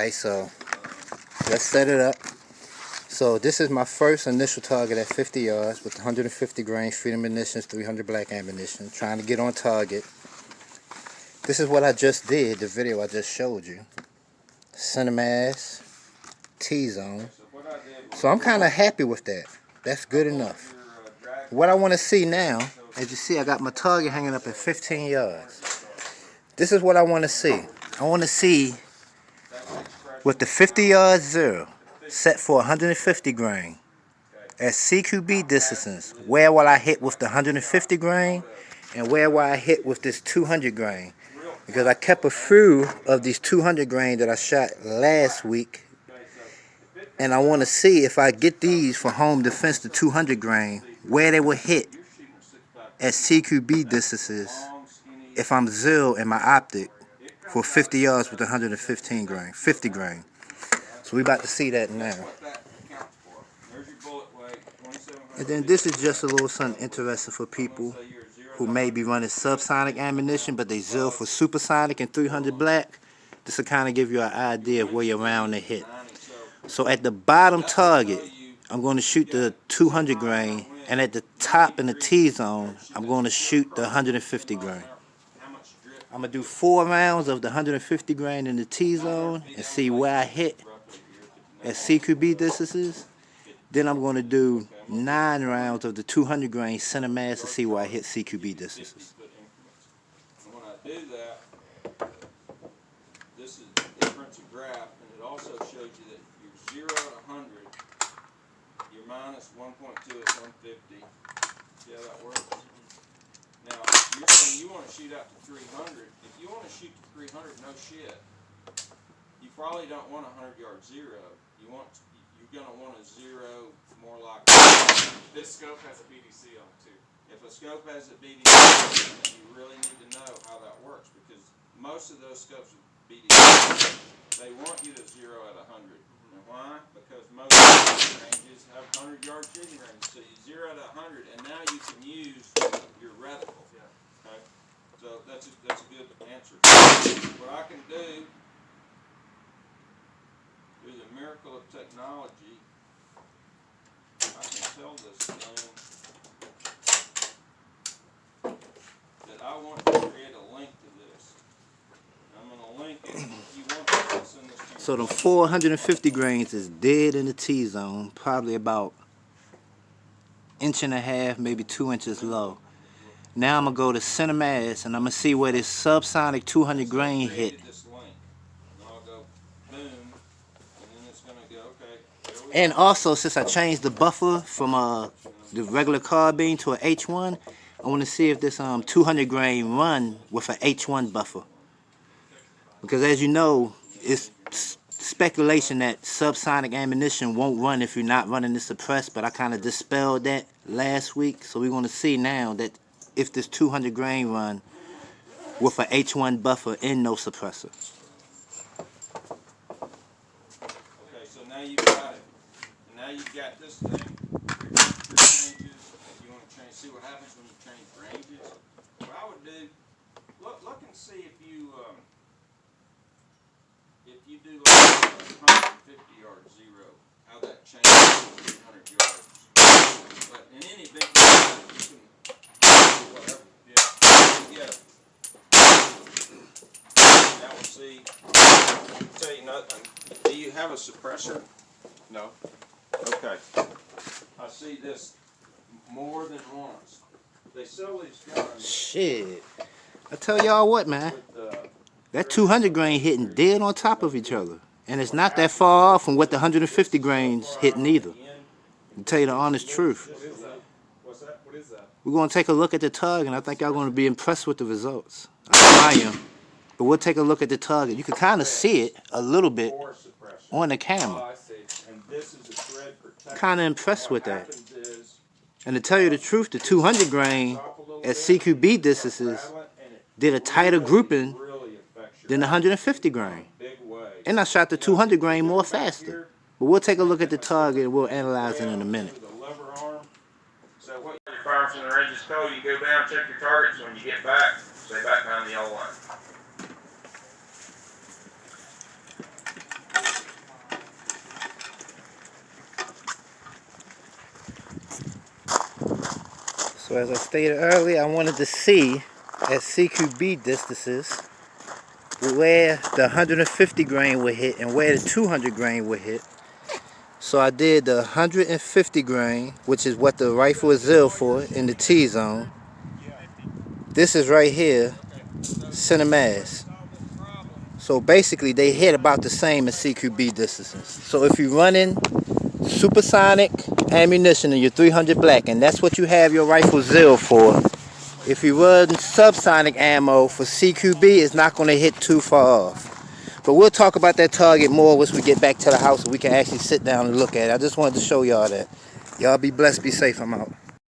Alright, so let's set it up. So this is my first initial target at 50 yards with 150 grain Freedom Munitions, 300 black ammunition, trying to get on target. This is what I just did, the video I just showed you. Center mass, T-zone. So I'm kind of happy with that. That's good enough. What I want to see now, as you see, I got my target hanging up at 15 yards. This is what I want to see. I want to see with the 50 yards zero set for 150 grain at CQB distances, where will I hit with the 150 grain and where will I hit with this 200 grain? Because I kept a few of these 200 grain that I shot last week, and I want to see if I get these for home defense, the 200 grain, where they will hit at CQB distances if I'm zero in my optic for 50 yards with 115 grain, 50 grain. So we about to see that now. And then this is just a little something interesting for people who may be running subsonic ammunition, but they zero for supersonic and 300 black. This will kind of give you an idea of where your round to hit. So at the bottom target, I'm going to shoot the 200 grain, and at the top in the T-zone, I'm going to shoot the 150 grain. I'm going to do 4 rounds of the 150 grain in the T-zone and see where I hit at CQB distances. Then I'm going to do 9 rounds of the 200 grain center mass to see where I hit CQB distances. When I do that, this is prints a graph, and it also shows you that you're 0 to 100, you're minus 1.2 at 150. See how that works? Now, you're saying you want to shoot out to 300. If you want to shoot to 300, no shit. You probably don't want a 100-yard zero. You're going to want a zero more like this scope has a BDC on it too. If a scope has a BDC on it, you really need to know how that works, because most of those scopes with BDC, they want you to zero at 100. And why? Because most shooting ranges have 100-yard shooting ranges. So you zero at 100, and now you can use your reticle. Okay? So that's a good answer. What I can do, through the miracle of technology, I can tell this thing that I want to create a link to this. I'm going to link it. If you want to send this to you. So the 450 grains is dead in the T-zone, probably about 1.5 inches, maybe 2 inches low. Now I'm going to go to center mass, and I'm going to see where this subsonic 200 grain hit. And also, since I changed the buffer from the regular carbine to an H1, I want to see if this 200 grain run with an H1 buffer. Because as you know, it's speculation that subsonic ammunition won't run if you're not running the suppressed, but I kind of dispelled that last week. So we're going to see now that if this 200 grain run with an H1 buffer and no suppressor. Okay, so now you've got it. Now you've got this thing. Ranges. If you want to change, see what happens when you change ranges. What I would do, look and see if you do like a 150 yard zero, how that changes 300 yards. But in any event, you can whatever. Yeah. Now we'll see. I'll tell you nothing. Do you have a suppressor? No. Okay. I see this more than once. They sell these guns. Shit. I tell y'all what, man. With, that 200 grain hitting dead on top of each other. And it's not that far off from what the 150 grains hitting either. To tell you the honest truth. What is that? What's that? What is that? We're going to take a look at the target, and I think y'all going to be impressed with the results. I am. But we'll take a look at the target. You can kind of see it a little bit on the camera. oh, I see. And this is a thread protector. Kind of impressed with that. Is, And to tell you the truth, the 200 grain at CQB distances did a tighter grouping than the 150 grain. And I shot the 200 grain more faster. But we'll take a look at the target and we'll analyze it in a minute. So what you fire from the range is cold, you go down, check your targets. When you get back, stay back behind the yellow line. So as I stated earlier, I wanted to see at CQB distances where the 150 grain would hit and where the 200 grain would hit. So I did the 150 grain, which is what the rifle is zero for, in the T zone. This is right here, center mass. So basically they hit about the same as CQB distances. So if you're running supersonic ammunition in your 300 black, and that's what you have your rifle zero for, if you run subsonic ammo for CQB, it's not going to hit too far off. But we'll talk about that target more once we get back to the house and we can actually sit down and look at it. I just wanted to show y'all that. Y'all be blessed, be safe, I'm out.